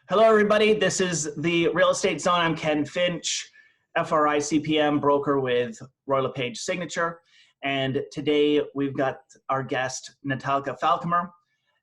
Hello, everybody. This is the Real Estate Zone. I'm Ken Finch, FRI CPM broker with LePage Signature. And today we've got our guest, Natalka Falcomer.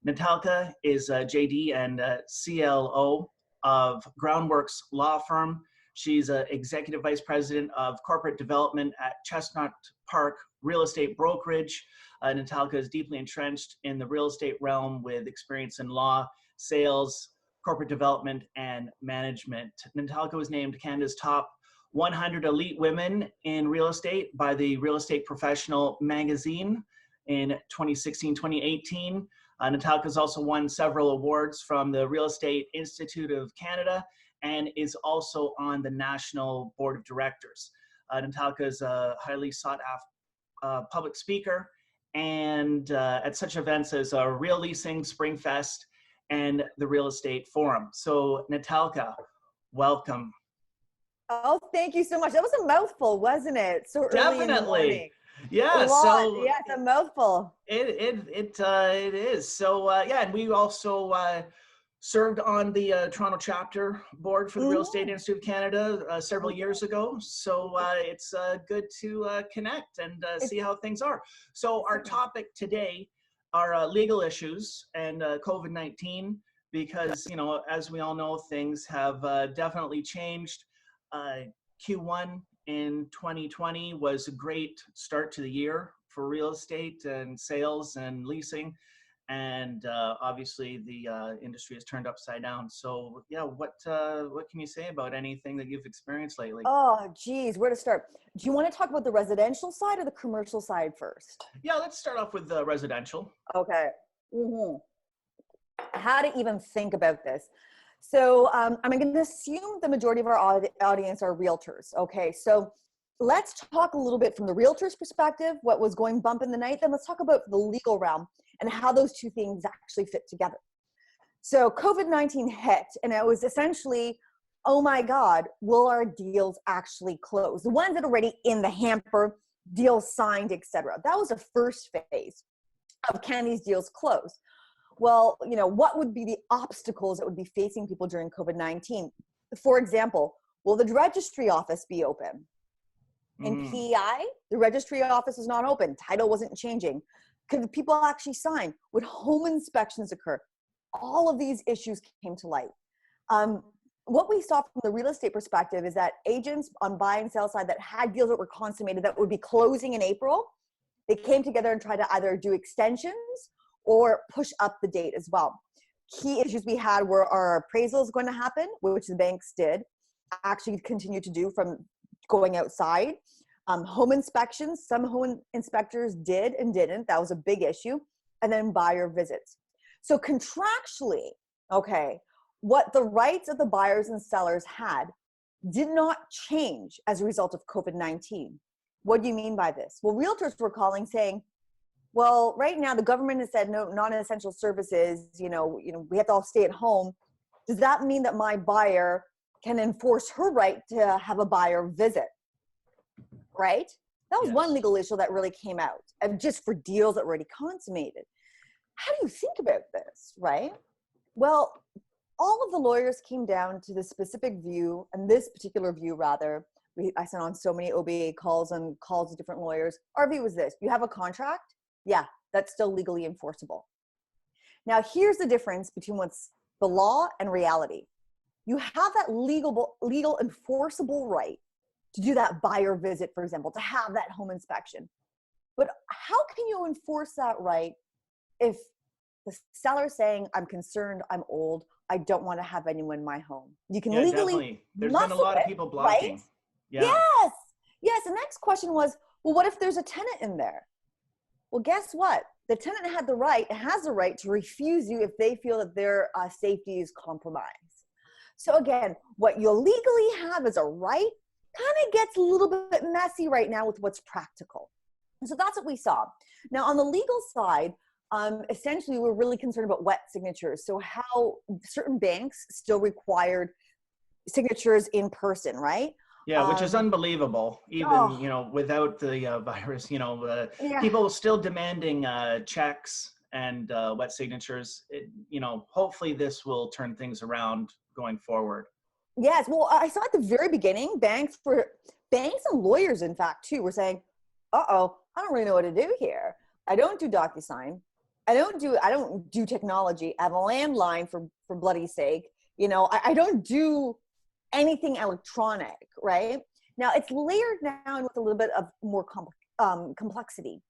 Natalka is JD and CLO of Groundworks law firm. She's Executive Vice President of Corporate Development at Chestnut Park Real Estate Brokerage. Natalka is deeply entrenched in the real estate realm with experience in law, sales, corporate development, and management. Natalka was named Canada's top 100 elite women in real estate by the Real Estate Professional magazine in 2016-2018. Natalka has also won several awards from the Real Estate Institute of Canada and is also on the National Board of Directors. Natalka is a highly sought after public speaker and at such events as Real Leasing, Springfest, and the Real Estate Forum. So Natalka, welcome. Oh, thank you so much. That was a mouthful, wasn't it? So early in the morning. Yeah. So yeah, it's a mouthful. It is. So yeah, and we also served on the Toronto chapter board for the Real Estate Institute of Canada several years ago. So it's good to connect and see how things are. So our topic today are legal issues and COVID-19, because, you know, as we all know, things have definitely changed. Q1 in 2020 was a great start to the year for real estate and sales and leasing. And obviously the industry has turned upside down. So yeah, what can you say about anything that you've experienced lately? Oh, geez, where to start? Do you want to talk about the residential side or the commercial side first? Yeah, let's start off with the residential. Okay. How to even think about this. So I'm going to assume the majority of our audience are realtors. Okay, so let's talk a little bit from the realtor's perspective, what was going bump in the night. Then let's talk about the legal realm and how those two things actually fit together. So COVID-19 hit, and it was essentially, oh my God, will our deals actually close? The ones that are already in the hamper, deals signed, etc. That was the first phase of, can these deals close? Well, you know, what would be the obstacles that would be facing people during COVID-19? For example, will the registry office be open? In PEI, the registry office is not open. Title wasn't changing. Could people actually sign? Would home inspections occur? All of these issues came to light. What we saw from the real estate perspective is that agents on buy and sell side that had deals that were consummated that would be closing in April, they came together and tried to either do extensions or push up the date as well. Key issues we had were, our appraisals going to happen, which the banks did, actually continue to do from going outside. Home inspections, some home inspectors did and didn't. That was a big issue. And then buyer visits. So contractually, okay, what the rights of the buyers and sellers had did not change as a result of COVID-19. What do you mean by this? Well, realtors were calling saying, well, right now the government has said no non-essential services, you know, we have to all stay at home. Does that mean that my buyer can enforce her right to have a buyer visit? Right? That was one legal issue that really came out, and just for deals that were already consummated. How do you think about this, right? Well, all of the lawyers came down to the specific view, and this particular view rather, I sent on so many OBA calls and calls to different lawyers. Our view was this: you have a contract, yeah, that's still legally enforceable. Now here's the difference between what's the law and reality. You have that legal enforceable right to do that buyer visit, for example, to have that home inspection. But how can you enforce that right if the seller is saying, I'm concerned, I'm old, I don't want to have anyone in my home? You can legally definitely. There's been a lot of people blocking. Right? Yeah. Yes. The next question was, well, what if there's a tenant in there? Well, guess what? The tenant has the right to refuse you if they feel that their safety is compromised. So again, what you legally have as a right kind of gets a little bit messy right now with what's practical. And so that's what we saw. Now on the legal side, essentially we're really concerned about wet signatures. So how certain banks still required signatures in person, right? Yeah, which is unbelievable. Even, you know, without the virus, you know, people still demanding checks and wet signatures. You know, hopefully this will turn things around going forward. Yes. Well, I saw at the very beginning, banks and lawyers, in fact, too, were saying, uh-oh, I don't really know what to do here. I don't do DocuSign. I don't do technology. I have a landline for bloody sake. You know, I don't do anything electronic, right? Now it's layered now with a little bit of more complexity,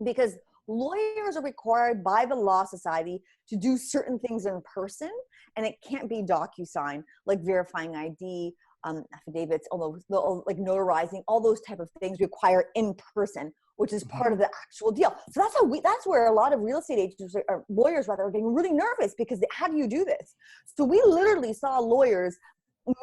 because lawyers are required by the Law Society to do certain things in person, and it can't be DocuSign, like verifying ID, affidavits, like notarizing, all those type of things require in person, which is part of the actual deal. So that's where a lot of real estate agents or lawyers rather are getting really nervous, because how do you do this? So we literally saw lawyers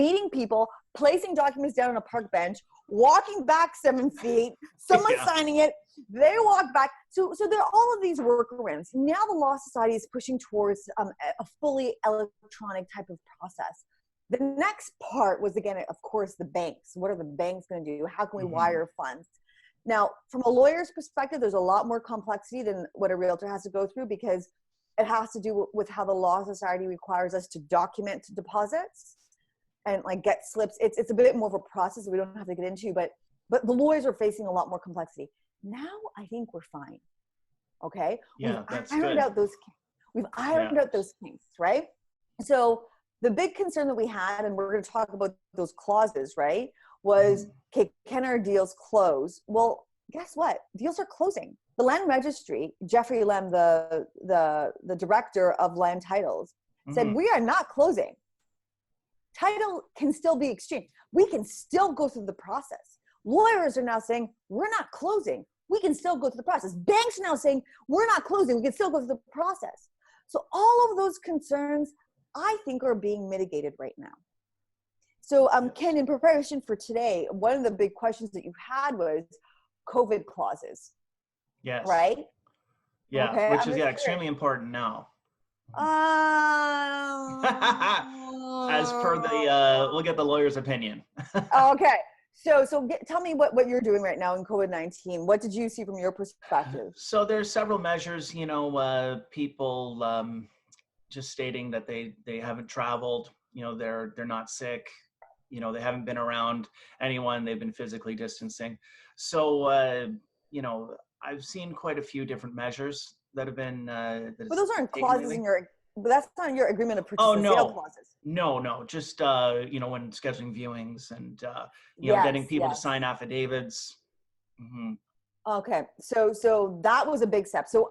meeting people, placing documents down on a park bench, walking back 7 feet, someone signing it, they walk back. So there are all of these workarounds. Now the Law Society is pushing towards a fully electronic type of process. The next part was, again, of course, the banks. What are the banks going to do? How can we wire funds? Now, from a lawyer's perspective, there's a lot more complexity than what a realtor has to go through, because it has to do with how the Law Society requires us to document deposits and like get slips. It's a bit more of a process that we don't have to get into, but the lawyers are facing a lot more complexity. Now I think we're fine. Okay. Yeah, that's We've ironed out those kinks, right? So the big concern that we had, and we're going to talk about those clauses, right, was, okay, can our deals close? Well, guess what? Deals are closing. The land registry, Jeffrey Lem, the director of land titles, said, we are not closing. Title can still be exchanged. We can still go through the process. Lawyers are now saying, we're not closing. We can still go through the process. Banks are now saying, we're not closing. We can still go through the process. So all of those concerns, I think, are being mitigated right now. So Ken, in preparation for today, one of the big questions that you had was COVID clauses. Yes. Right? Yeah, okay. which is extremely important now. As per the, we'll get the lawyer's opinion. Okay. So tell me what you're doing right now in COVID-19. What did you see from your perspective? So there's several measures, you know, people just stating that they haven't traveled, you know, they're not sick, you know, they haven't been around anyone, they've been physically distancing. So, you know, I've seen quite a few different measures that have been. But those aren't clauses in your. But that's not your agreement of purchase and sale clauses. No, just you know, when scheduling viewings and you know, getting people to sign affidavits. Okay, so that was a big step. So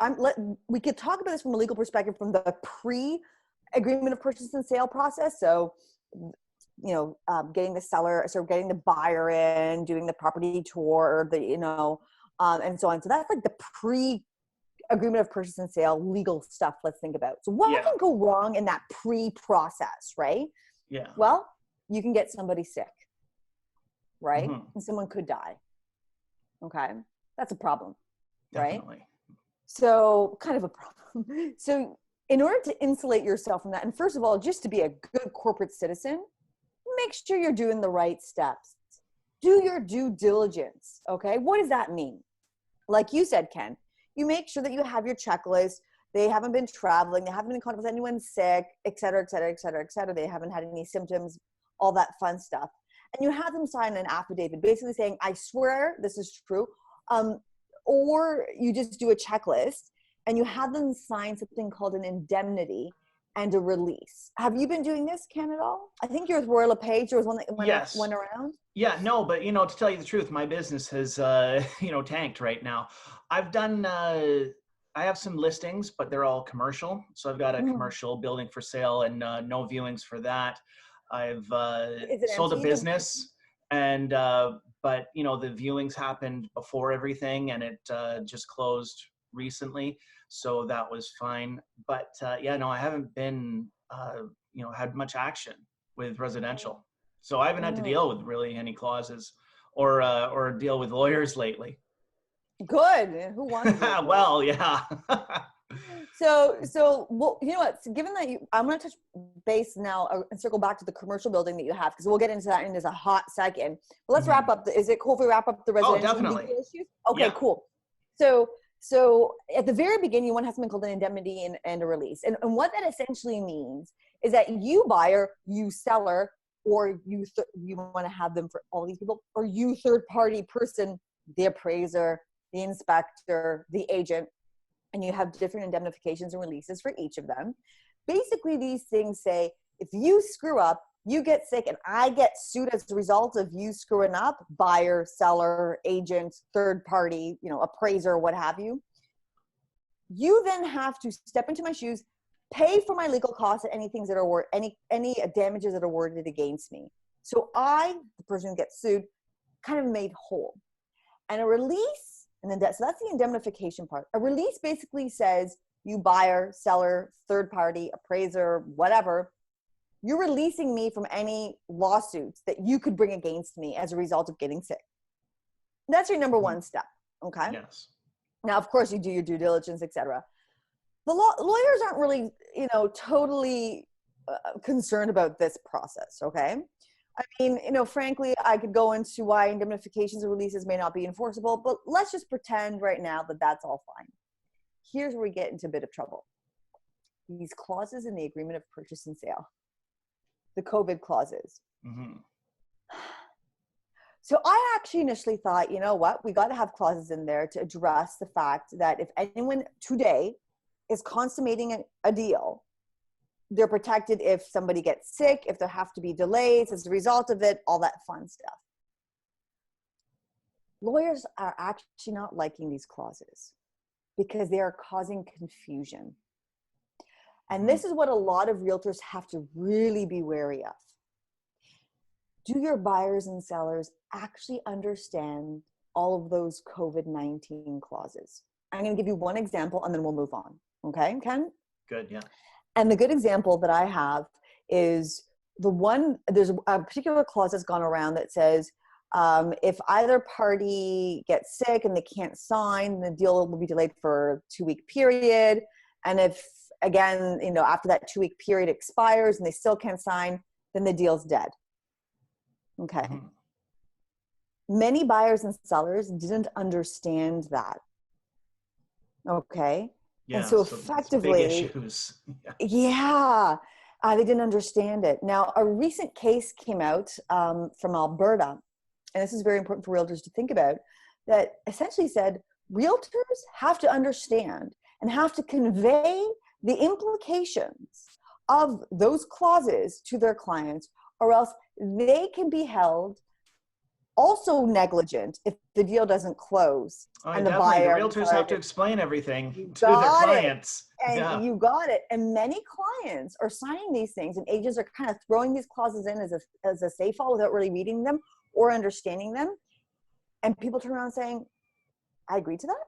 we could talk about this from a legal perspective, from the pre-agreement of purchase and sale process. So, you know, getting the seller, so getting the buyer in, doing the property tour, and so on. So that's like the pre-agreement of purchase and sale legal stuff. Let's think about. So what can go wrong in that pre-process, right? Yeah. Well, you can get somebody sick, right? And someone could die. Okay. That's a problem, right? Definitely. So kind of a problem. So in order to insulate yourself from that, and first of all, just to be a good corporate citizen, make sure you're doing the right steps. Do your due diligence, okay? What does that mean? Like you said, Ken, you make sure that you have your checklist. They haven't been traveling. They haven't been in contact with anyone sick, et cetera, et cetera, et cetera, et cetera. They haven't had any symptoms, all that fun stuff. And you have them sign an affidavit basically saying, I swear this is true. Or you just do a checklist and you have them sign something called an indemnity and a release. Have you been doing this, Ken, at all? I think you're with LePage. There was one that went around. Yeah, no, but you know, to tell you the truth, my business has you know, tanked right now. I've done I have some listings, but they're all commercial. So I've got a commercial building for sale and no viewings for that. I've sold a business and but you know, the viewings happened before everything and it just closed recently. So that was fine. But yeah, no, I haven't been you know, had much action with residential. So I haven't had to deal with really any clauses or deal with lawyers lately. Good. Who wants to? Well, yeah. So well, you know what? So given that I'm going to touch base now and circle back to the commercial building that you have, because we'll get into that in just a hot second. But let's wrap up. Is it cool if we wrap up the residential legal issues? Okay, cool. So So at the very beginning, you want to have something called an indemnity and a release. And what that essentially means is that you buyer, you seller, or you want to have them for all these people, or you third party person, the appraiser, the inspector, the agent, and you have different indemnifications and releases for each of them. Basically, these things say, if you screw up, you get sick, and I get sued as a result of you screwing up, buyer, seller, agent, third party, appraiser, what have you. You then have to step into my shoes, pay for my legal costs and any things that are any damages that are awarded against me. So I, the person who gets sued, kind of made whole. And a release, so that's the indemnification part. A release basically says you buyer, seller, third party, appraiser, whatever, you're releasing me from any lawsuits that you could bring against me as a result of getting sick. That's your number one step, okay? Yes. Now, of course, you do your due diligence, etc. The lawyers aren't really, totally concerned about this process, okay? I mean, frankly, I could go into why indemnifications and releases may not be enforceable, but let's just pretend right now that that's all fine. Here's where we get into a bit of trouble. These clauses in the agreement of purchase and sale, the COVID clauses. Mm-hmm. So I actually initially thought, you know what, we got to have clauses in there to address the fact that if anyone today is consummating a deal, they're protected if somebody gets sick, if there have to be delays as a result of it, all that fun stuff. Lawyers are actually not liking these clauses because they are causing confusion. And this is what a lot of realtors have to really be wary of. Do your buyers and sellers actually understand all of those COVID-19 clauses? I'm going to give you one example and then we'll move on. Okay, Ken? Good, yeah. And the good example that I have is there's a particular clause that's gone around that says, if either party gets sick and they can't sign, the deal will be delayed for a 2-week period. And if, again, after that 2-week period expires and they still can't sign, then the deal's dead. Okay. Mm-hmm. Many buyers and sellers didn't understand that. Okay. Yeah, and so effectively, big issues. they didn't understand it. Now, a recent case came out from Alberta, and this is very important for realtors to think about, that essentially said realtors have to understand and have to convey the implications of those clauses to their clients, or else they can be held also negligent if the deal doesn't close. And the buyer, the realtors have to explain everything to their clients. And you got it. And many clients are signing these things, and agents are kind of throwing these clauses in as a safe file without really reading them or understanding them. And people turn around saying, I agree to that.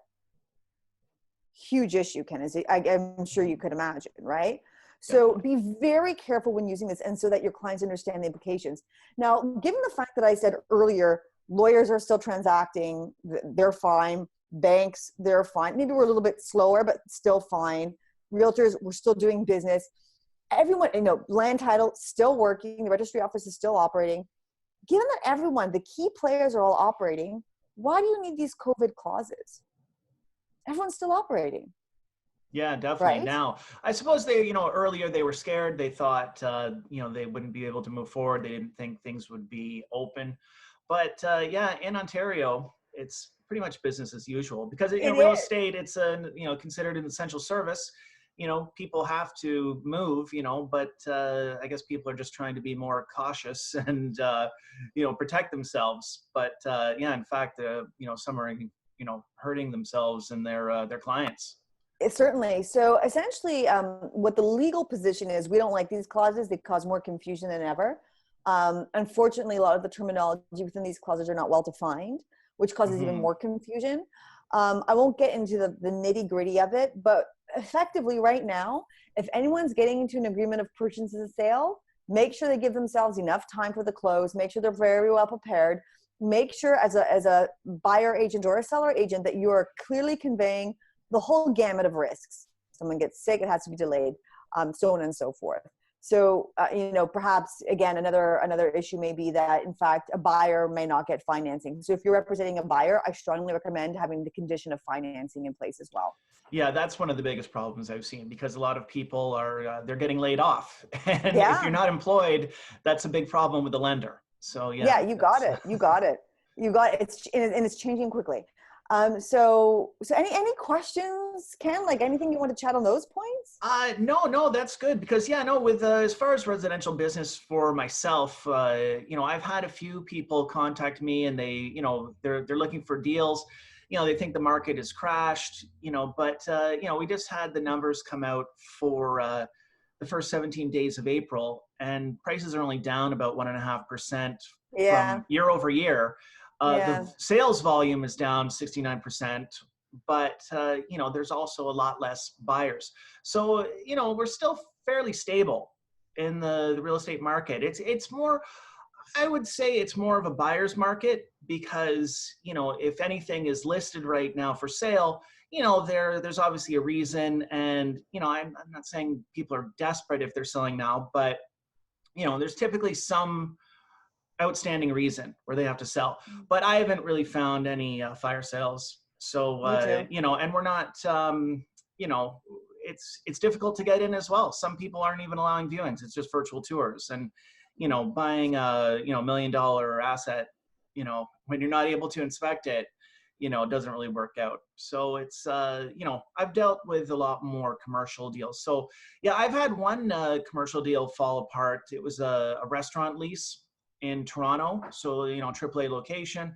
Huge issue, Ken, I'm sure you could imagine, right? So be very careful when using this, and so that your clients understand the implications. Now, given the fact that I said earlier, lawyers are still transacting, they're fine. Banks, they're fine. Maybe we're a little bit slower, but still fine. Realtors, we're still doing business. Everyone, land title, still working. The registry office is still operating. Given that everyone, the key players are all operating, why do you need these COVID clauses? Everyone's still operating. Yeah, definitely. Right? Now, I suppose they, earlier they were scared. They thought, they wouldn't be able to move forward. They didn't think things would be open. But in Ontario, it's pretty much business as usual because real estate, it's considered an essential service. People have to move, but I guess people are just trying to be more cautious and, protect themselves. But in fact, some are, hurting themselves and their clients. Certainly. So essentially, what the legal position is, we don't like these clauses. They cause more confusion than ever. Unfortunately, a lot of the terminology within these clauses are not well defined, which causes even more confusion. I won't get into the nitty gritty of it, but effectively right now, if anyone's getting into an agreement of purchase and sale, make sure they give themselves enough time for the close, make sure they're very well prepared, make sure as a buyer agent or a seller agent that you are clearly conveying the whole gamut of risks. Someone gets sick, it has to be delayed, so on and so forth. So, perhaps again, another issue may be that in fact, a buyer may not get financing. So if you're representing a buyer, I strongly recommend having the condition of financing in place as well. Yeah, that's one of the biggest problems I've seen, because a lot of people are, they're getting laid off. And if you're Yeah. not employed, that's a big problem with the lender. So Yeah, yeah, you got that's, it. You got it. You got it. It's changing quickly. So any questions, Ken? Like anything you want to chat on those points? no, that's good, because yeah, no, with as far as residential business for myself, I've had a few people contact me, and they're looking for deals. They think the market has crashed, but we just had the numbers come out for the first 17 days of April, and prices are only down about 1.5% Yeah. from year over year. Yeah. The sales volume is down 69%, but there's also a lot less buyers. So we're still fairly stable in the real estate market. It's more, I would say it's more of a buyer's market, because if anything is listed right now for sale, there's obviously a reason. And I'm not saying people are desperate if they're selling now, but there's typically some outstanding reason where they have to sell. But I haven't really found any fire sales. So Me too. and we're not it's difficult to get in as well. Some people aren't even allowing viewings. It's just virtual tours. And buying a $1 million asset, when you're not able to inspect it, it doesn't really work out. So it's I've dealt with a lot more commercial deals. So yeah, I've had one commercial deal fall apart. It was a restaurant lease in Toronto. So AAA location.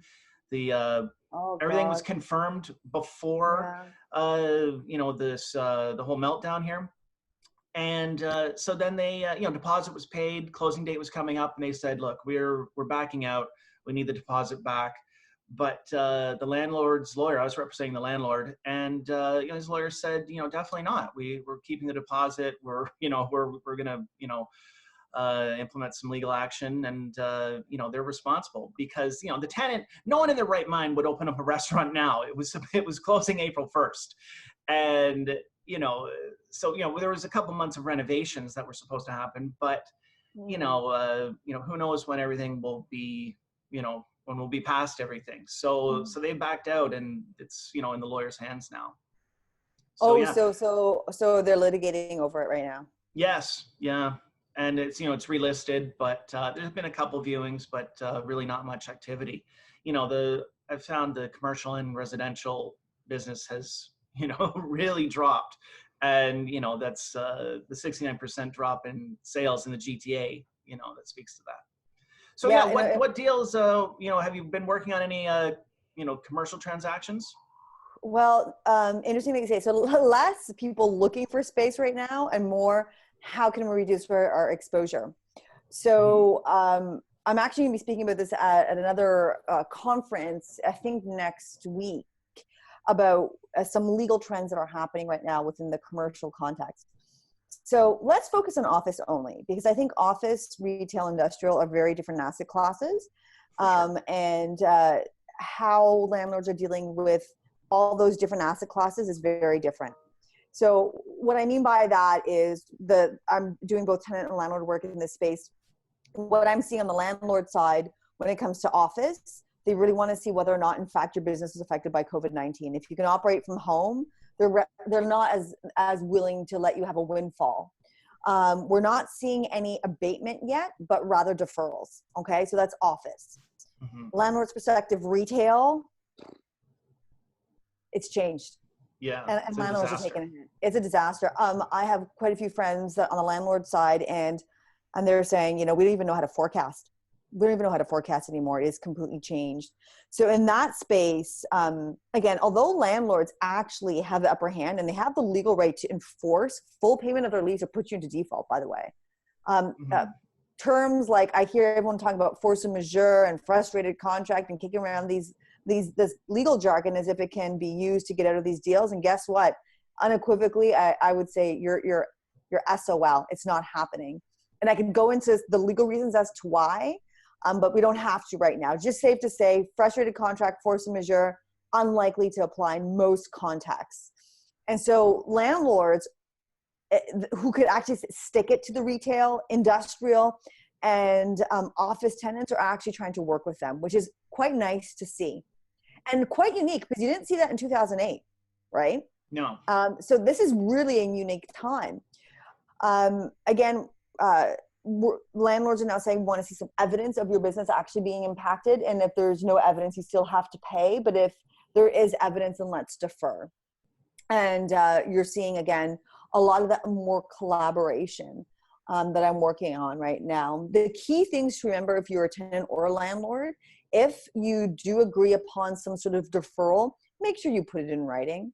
The Oh everything was God. confirmed before Yeah. the whole meltdown here. And so then they deposit was paid, closing date was coming up, and they said, look, we're backing out, we need the deposit back. But the landlord's lawyer, I was representing the landlord, and his lawyer said, definitely not. We're keeping the deposit. We're gonna implement some legal action, and they're responsible, because the tenant, no one in their right mind would open up a restaurant now. It was closing April 1st, and so there was a couple months of renovations that were supposed to happen, but who knows when everything will be, when we'll be past everything. So they backed out, and it's in the lawyer's hands now. So Oh, yeah. so they're litigating over it right now. Yes, yeah. And it's it's relisted, but there's been a couple viewings, but really not much activity. I've found the commercial and residential business has really dropped, and that's the 69% drop in sales in the GTA. That speaks to that. So yeah, Yeah. what deals have you been working on, any commercial transactions? Well, interesting that you say. So less people looking for space right now, and more, how can we reduce our exposure? So I'm actually going to be speaking about this at another conference, I think next week, about some legal trends that are happening right now within the commercial context. So let's focus on office only, because I think office, retail, industrial are very different asset classes. Sure. And how landlords are dealing with all those different asset classes is very different. So what I mean by that is I'm doing both tenant and landlord work in this space. What I'm seeing on the landlord side when it comes to office, they really want to see whether or not, in fact, your business is affected by COVID-19. If you can operate from home, they're not as willing to let you have a windfall. We're not seeing any abatement yet, but rather deferrals. Okay, so that's office. Landlord's perspective, retail, it's changed. Yeah, And landlords are taking a hit. It's a disaster. I have quite a few friends on the landlord side, and they're saying, we don't even know how to forecast. We don't even know how to forecast anymore. It is completely changed. So in that space, again, although landlords actually have the upper hand and they have the legal right to enforce full payment of their lease or put you into default, by the way, terms like I hear everyone talking about force majeure and frustrated contract and kicking around this legal jargon as if it can be used to get out of these deals. And guess what? Unequivocally, I would say you're SOL. It's not happening. And I can go into the legal reasons as to why, but we don't have to right now. Just safe to say, frustrated contract, force majeure, unlikely to apply in most contexts. And so landlords who could actually stick it to the retail, industrial, and office tenants are actually trying to work with them, which is quite nice to see and quite unique because you didn't see that in 2008, right? No. So this is really a unique time. Again, landlords are now saying want to see some evidence of your business actually being impacted, and if there's no evidence, you still have to pay. But if there is evidence, then let's defer. And you're seeing again a lot of that more collaboration that I'm working on right now. The key things to remember if you're a tenant or a landlord, if you do agree upon some sort of deferral, make sure you put it in writing.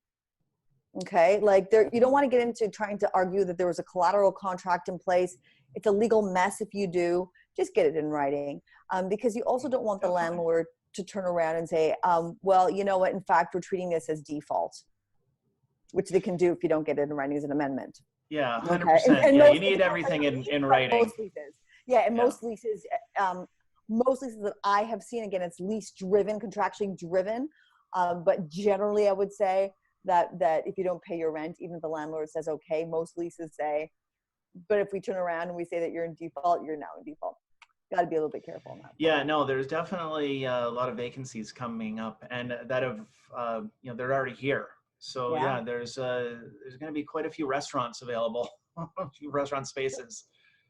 Okay, like you don't want to get into trying to argue that there was a collateral contract in place. It's a legal mess if you do. Just get it in writing, because you also don't want the landlord to turn around and say, well, you know what, in fact, we're treating this as default, which they can do if you don't get it in writing as an amendment. Yeah, 100%. Okay. And Yeah, you need everything in writing. Most leases. Yeah, and most leases that I have seen, again, it's lease driven, contractually driven. But generally, I would say that if you don't pay your rent, even if the landlord says, okay, most leases say, but if we turn around and we say that you're in default, you're now in default. Got to be a little bit careful on that. Yeah, no, there's definitely a lot of vacancies coming up, and that have, they're already here. So yeah, there's going to be quite a few restaurants available, restaurant spaces.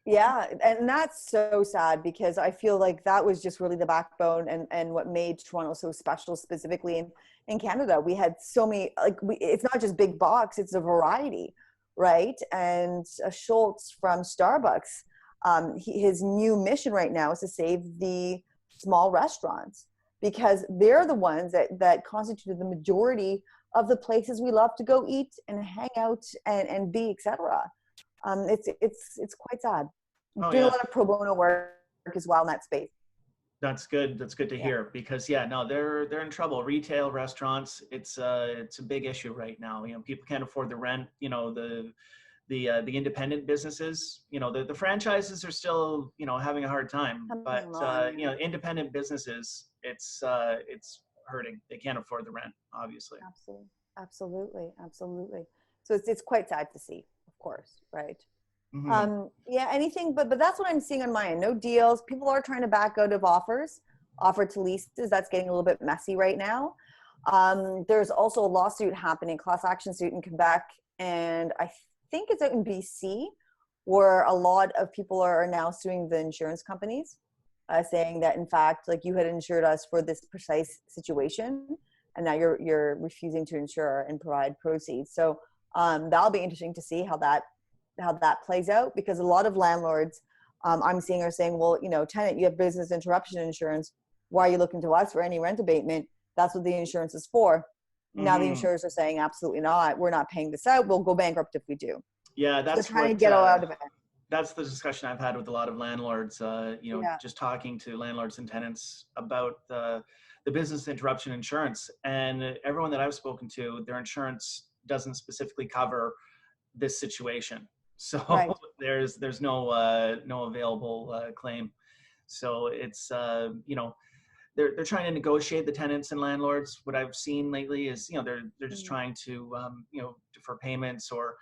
Yeah, and that's so sad because I feel like that was just really the backbone and what made Toronto so special, specifically in Canada. We had so many, it's not just big box, it's a variety, right? And Schultz from Starbucks, his new mission right now is to save the small restaurants because they're the ones that constituted the majority of the places we love to go eat and hang out and be, etc. It's quite sad. Doing a lot of pro bono work as well in that space. That's good. That's good to hear because they're in trouble. Retail, restaurants, it's a big issue right now. People can't afford the rent. The independent businesses, the franchises are still, having a hard time, but independent businesses, it's hurting. They can't afford the rent, obviously. Absolutely. So it's quite sad to see, of course, right? Mm-hmm. Anything, but that's what I'm seeing on my end. No deals. People are trying to back out of offer to leases. That's getting a little bit messy right now. There's also a lawsuit happening, class action suit in Quebec, and I think it's out in BC, where a lot of people are now suing the insurance companies, saying that in fact, like you had insured us for this precise situation, and now you're refusing to insure and provide proceeds. So that'll be interesting to see how that plays out, because a lot of landlords I'm seeing are saying, well, tenant, you have business interruption insurance. Why are you looking to us for any rent abatement? That's what the insurance is for. Mm-hmm. Now the insurers are saying, absolutely not. We're not paying this out. We'll go bankrupt if we do. Yeah, that's trying to get out of it. That's the discussion I've had with a lot of landlords, just talking to landlords and tenants about the business interruption insurance. And everyone that I've spoken to, their insurance doesn't specifically cover this situation. So there's no available claim. So it's they're trying to negotiate, the tenants and landlords. What I've seen lately is they're just trying to defer payments or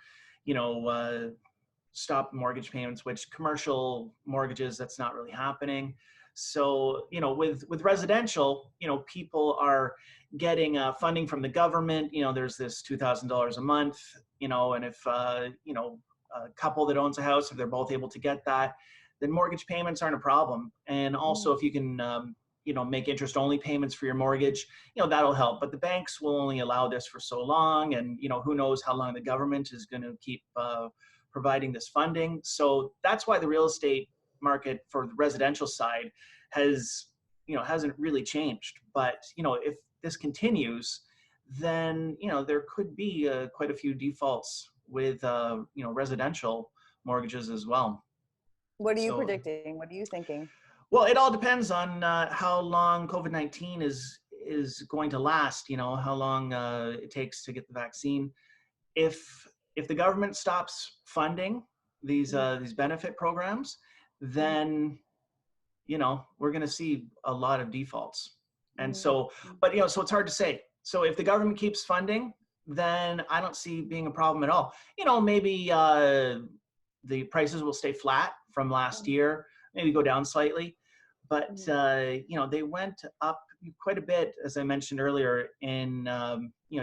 stop mortgage payments, which commercial mortgages, that's not really happening. So with residential, people are getting funding from the government. There's this $2,000 a month. And if a couple that owns a house, if they're both able to get that, then mortgage payments aren't a problem. And also if you can, make interest only payments for your mortgage, that'll help. But the banks will only allow this for so long. And, who knows how long the government is going to keep providing this funding. So that's why the real estate market for the residential side hasn't really changed. But, if this continues, then, there could be quite a few defaults with, residential mortgages as well. What are you predicting? What are you thinking? Well, it all depends on how long COVID-19 is going to last, how long it takes to get the vaccine. If the government stops funding these benefit programs, then, we're going to see a lot of defaults. And so, but, so it's hard to say. So if the government keeps funding, then I don't see being a problem at all. Maybe the prices will stay flat from last year, maybe go down slightly, but they went up quite a bit, as I mentioned earlier, in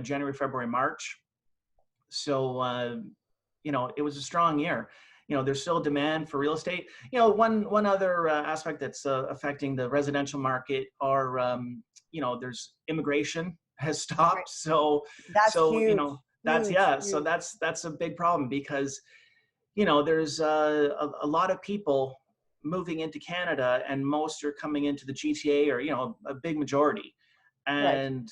January, February, March. So it was a strong year. There's still demand for real estate. One other aspect that's affecting the residential market are there's immigration has stopped. Right. So That's so huge. that's Huge, so huge. that's a big problem because there's a lot of people moving into Canada, and most are coming into the GTA, or a big majority, Right. and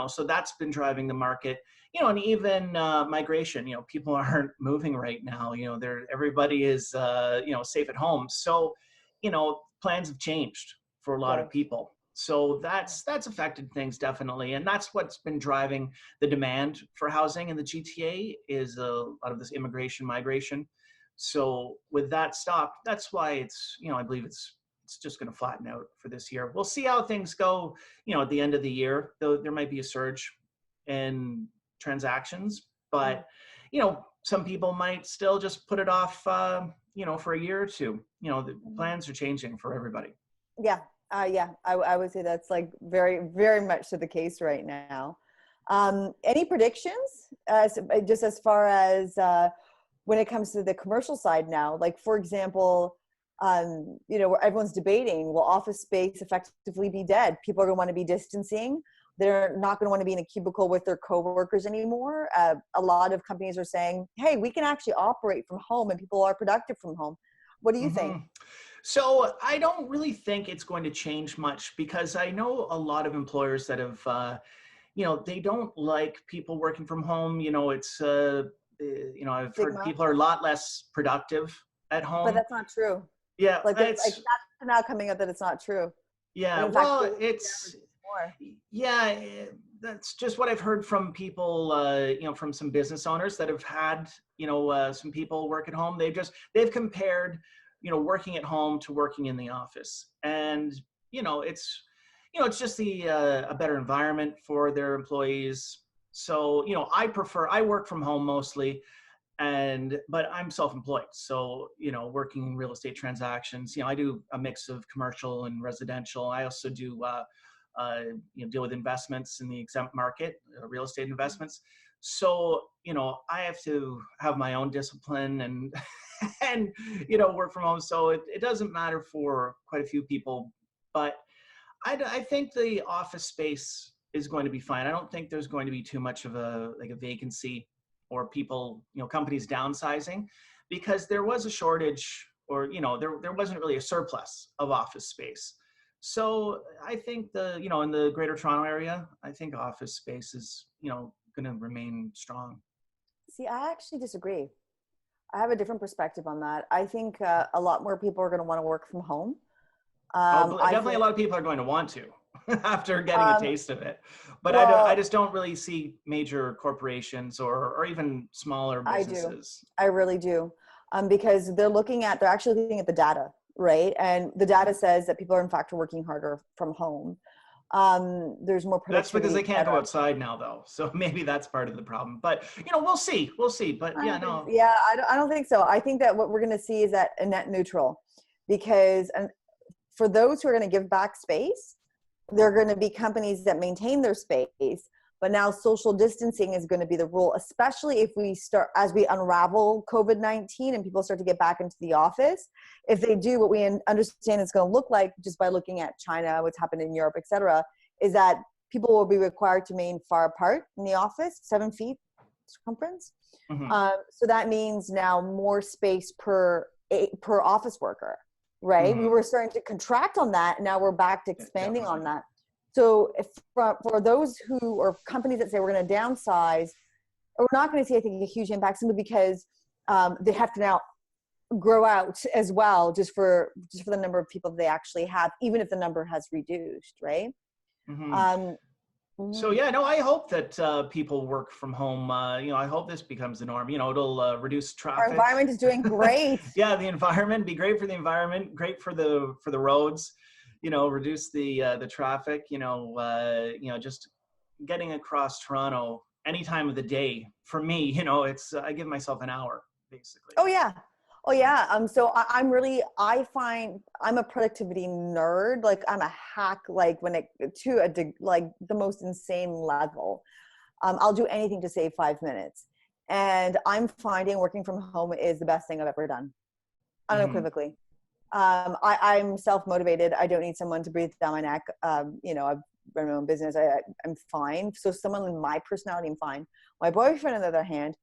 so that's been driving the market. And even migration. People aren't moving right now. Everybody is safe at home. So plans have changed for a lot of Right. people. So that's affected things definitely, and that's what's been driving the demand for housing in the GTA is a lot of this immigration migration. So with that stopped, that's why it's I believe it's just going to flatten out for this year. We'll see how things go. At the end of the year, though, there might be a surge in transactions, but some people might still just put it off. For a year or two. The plans are changing for everybody. Yeah. Yeah. I would say that's like very, very much to the case right now. Any predictions just as far as when it comes to the commercial side now? Like, for example, where everyone's debating, will office space effectively be dead? People are going to want to be distancing. They're not going to want to be in a cubicle with their coworkers anymore. A lot of companies are saying, hey, we can actually operate from home and people are productive from home. What do you think? So I don't really think it's going to change much, because I know a lot of employers that have, they don't like people working from home. I've heard Stigma? people are a lot less productive at But home. that's not true. Yeah, That's now coming out that it's not true. yeah. And in fact, Well, it's more. yeah. That's just what I've heard from people. From some business owners that have had some people work at home. They've compared working at home to working in the office, and it's just a better environment for their employees. So I work from home mostly, but I'm self-employed, so working in real estate transactions. I do a mix of commercial and residential. I also do deal with investments in the exempt market, real estate investments. So I have to have my own discipline and and work from home. So it doesn't matter for quite a few people, but I think the office space is going to be fine. I don't think there's going to be too much of a vacancy, or people, companies downsizing, because there was a shortage, or there wasn't really a surplus of office space. So I think in the Greater Toronto area, I think office space is going to remain strong. See, I actually disagree. I have a different perspective on that. I think a lot more people are going to want to work from home. Definitely a lot of people are going to want to after getting a taste of it. But I just don't really see major corporations or even smaller businesses. I really do. Because they're actually looking at the data, right? And the data says that people are in fact working harder from home. There's more productivity. That's because they can't go outside now, though. So maybe that's part of the problem. But we'll see. But I don't think so. I think that what we're going to see is that a net neutral, because for those who are going to give back space, there are going to be companies that maintain their space, but now social distancing is going to be the rule, especially as we unravel COVID-19 and people start to get back into the office. If they do, what we understand it's going to look like, just by looking at China, what's happened in Europe, et cetera, is that people will be required to remain far apart in the office, 7 feet circumference. Mm-hmm. So that means now more space per office worker. Right. Mm-hmm. We were starting to contract on that. Now we're back to expanding on that. So for those or companies that say we're going to downsize, we're not going to see, I think, a huge impact, simply because they have to now grow out as well, just for the number of people they actually have, even if the number has reduced. Right. Mm-hmm. So I hope that people work from home. I hope this becomes the norm. It'll reduce traffic. Our environment is doing great. Yeah, the environment be great for the environment, great for the roads. Reduce the traffic. Just getting across Toronto any time of the day. For me, you know, it's, I give myself an hour basically. Oh yeah. Oh yeah. So I'm really, I find I'm a productivity nerd. Like I'm a hack, like when it to like the most insane level. I'll do anything to save 5 minutes. And I'm finding working from home is the best thing I've ever done. Unequivocally. I'm self-motivated. I don't need someone to breathe down my neck. You know, I've run my own business. I'm fine. So someone in my personality, I'm fine. My boyfriend, on the other hand,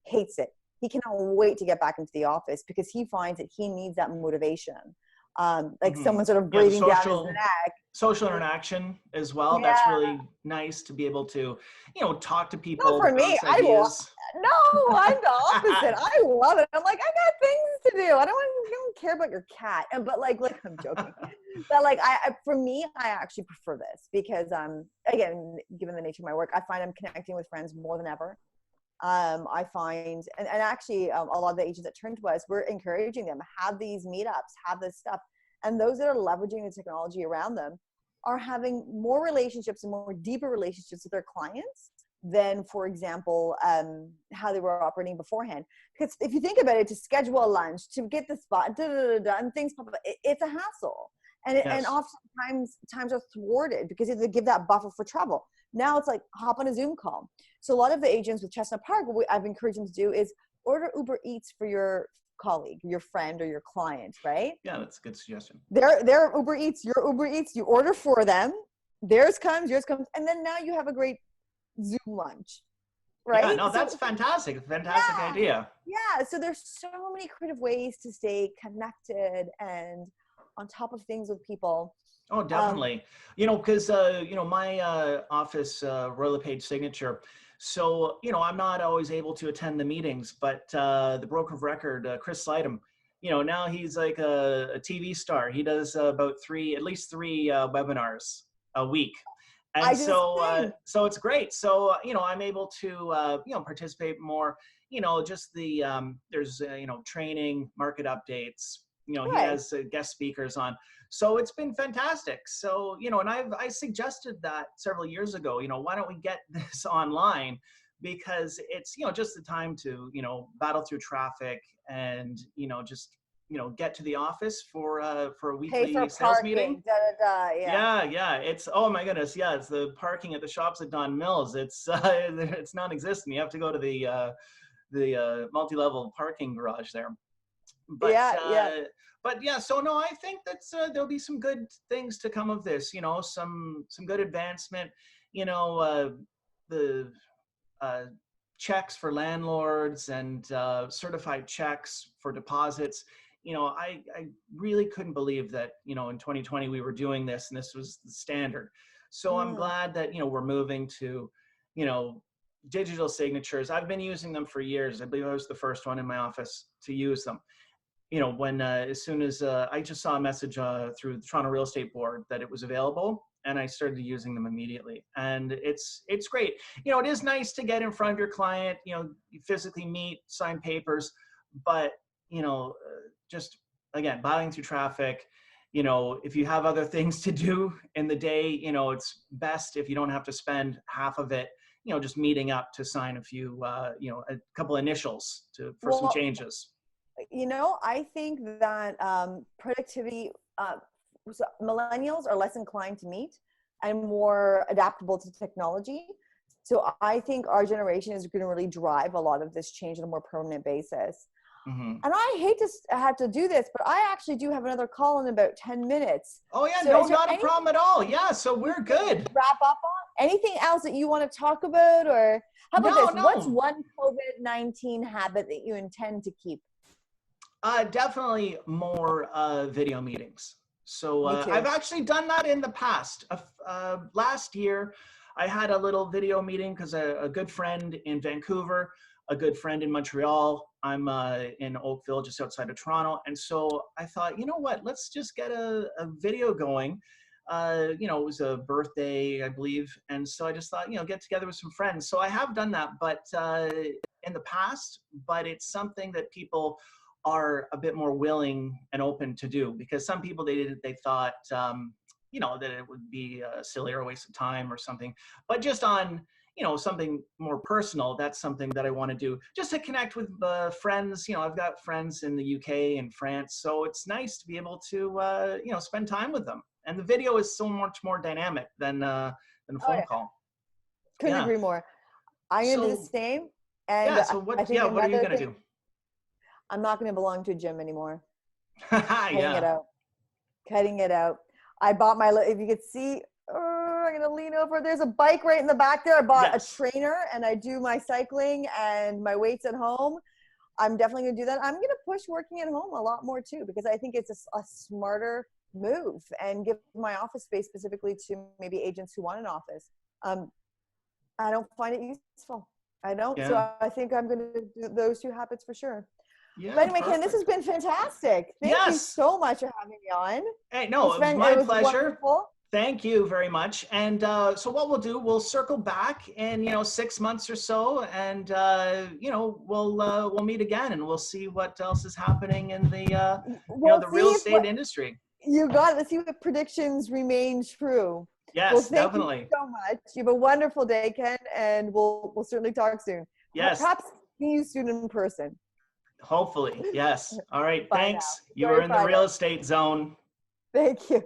hates it. He cannot wait to get back into the office because he finds that he needs that motivation. Like someone sort of breathing down his neck. Social interaction as well. Yeah. That's really nice to be able to, you know, talk to people. No, for me, I'm the opposite. I love it. I'm like, I got things to do. I don't care about your cat. But like I'm joking. But like for me, I actually prefer this because again, given the nature of my work, I find I'm connecting with friends more than ever. I find, and actually a lot of the agents that turn to us, we're encouraging them, have these meetups, have this stuff. And those that are leveraging the technology around them are having more relationships and more deeper relationships with their clients than, for example, how they were operating beforehand. Because if you think about it, to schedule a lunch, to get the spot, and things pop up, it's a hassle. And oftentimes times are thwarted because you have to give that buffer for travel. Now it's like hop on a Zoom call. So a lot of the agents with Chestnut Park, what I've encouraged them to do is order Uber Eats for your colleague, your friend, or your client, right? Yeah, that's a good suggestion. Their Uber Eats, your Uber Eats, you order for them. Theirs comes, yours comes, and then now you have a great Zoom lunch, right? Yeah, no, that's fantastic. Fantastic idea. Yeah, so there's so many creative ways to stay connected and on top of things with people. Oh, definitely. You know, because, you know, my office, LePage signature. So, you know, I'm not always able to attend the meetings, but the broker of record, Chris Slidham, you know, now he's like a TV star. He does at least three webinars a week. And so it's great. So, you know, I'm able to, you know, participate more, you know, just the, there's, you know, training, market updates, you know, he has guest speakers on. So it's been fantastic. So, you know, and I suggested that several years ago, you know, why don't we get this online? Because it's, you know, just the time to, you know, battle through traffic and, you know, just, you know, get to the office for a weekly sales meeting. Yeah. It's, oh my goodness. Yeah. It's the parking at the shops at Don Mills. It's non-existent. You have to go to the multi-level parking garage there. But yeah, so no, I think that's there'll be some good things to come of this. You know, some good advancement. You know, the checks for landlords and certified checks for deposits. You know, I really couldn't believe that, you know, in 2020 we were doing this and this was the standard. So I'm glad that, you know, we're moving to, you know, digital signatures. I've been using them for years. I believe I was the first one in my office to use them. You know, when as soon as I just saw a message through the Toronto Real Estate Board that it was available, and I started using them immediately. And it's great. You know, it is nice to get in front of your client, you know, you physically meet, sign papers, but, you know, just again, battling through traffic, you know, if you have other things to do in the day, you know, it's best if you don't have to spend half of it, you know, just meeting up to sign a few, you know, a couple initials for some changes. You know, I think that productivity, so millennials are less inclined to meet and more adaptable to technology. So I think our generation is going to really drive a lot of this change on a more permanent basis. And I hate to have to do this, but I actually do have another call in about 10 minutes. Oh yeah, so no, not a problem at all. Yeah, so we're good. Wrap up on anything else that you want to talk about, or how about this? No. What's one COVID-19 habit that you intend to keep? Definitely more video meetings. So I've actually done that in the past. Last year, I had a little video meeting because a good friend in Vancouver, a good friend in Montreal. I'm in Oakville, just outside of Toronto. And so I thought, you know what, let's just get a video going. You know, it was a birthday, I believe. And so I just thought, you know, get together with some friends. So I have done that, but in the past, but it's something that people are a bit more willing and open to do, because some people, they thought, you know, that it would be silly or a waste of time or something, but just on, you know, something more personal, that's something that I want to do just to connect with friends. You know, I've got friends in the UK and France, so it's nice to be able to, you know, spend time with them. And the video is so much more dynamic than a Oh phone yeah, call. couldn't Yeah. agree more. I'm gonna do the So same. And yeah. So I what? think Yeah. What are you another gonna thing, do? I'm not gonna belong to a gym anymore. Cutting it Yeah. out. Cutting it out. I bought my, if you could see, I'm gonna lean over. There's a bike right in the back there. I bought a Yes. trainer and I do my cycling and my weights at home. I'm definitely gonna do that. I'm gonna push working at home a lot more too, because I think it's a smarter move and give my office space specifically to maybe agents who want an office. I don't find it useful. I don't. Yeah. So I think I'm gonna do those two habits for sure. But Yeah. anyway, Ken, this has Perfect. been fantastic. Thank you Yes. so much for having me on. Hey, no, it was my It was pleasure. wonderful. Thank you very much. And so what we'll do, we'll circle back in, you know, 6 months or so, and you know, we'll meet again, and we'll see what else is happening in the you know, We'll the see real if estate what industry. you got. Let's see if predictions remain true. Well, Yes, thank you definitely. so much. You have a wonderful day, Ken, and we'll certainly talk soon. Yes, Perhaps see you soon in person. hopefully. Yes. All right. Bye now. Thanks. You Enjoy are your in the real Friday. estate zone. Thank you.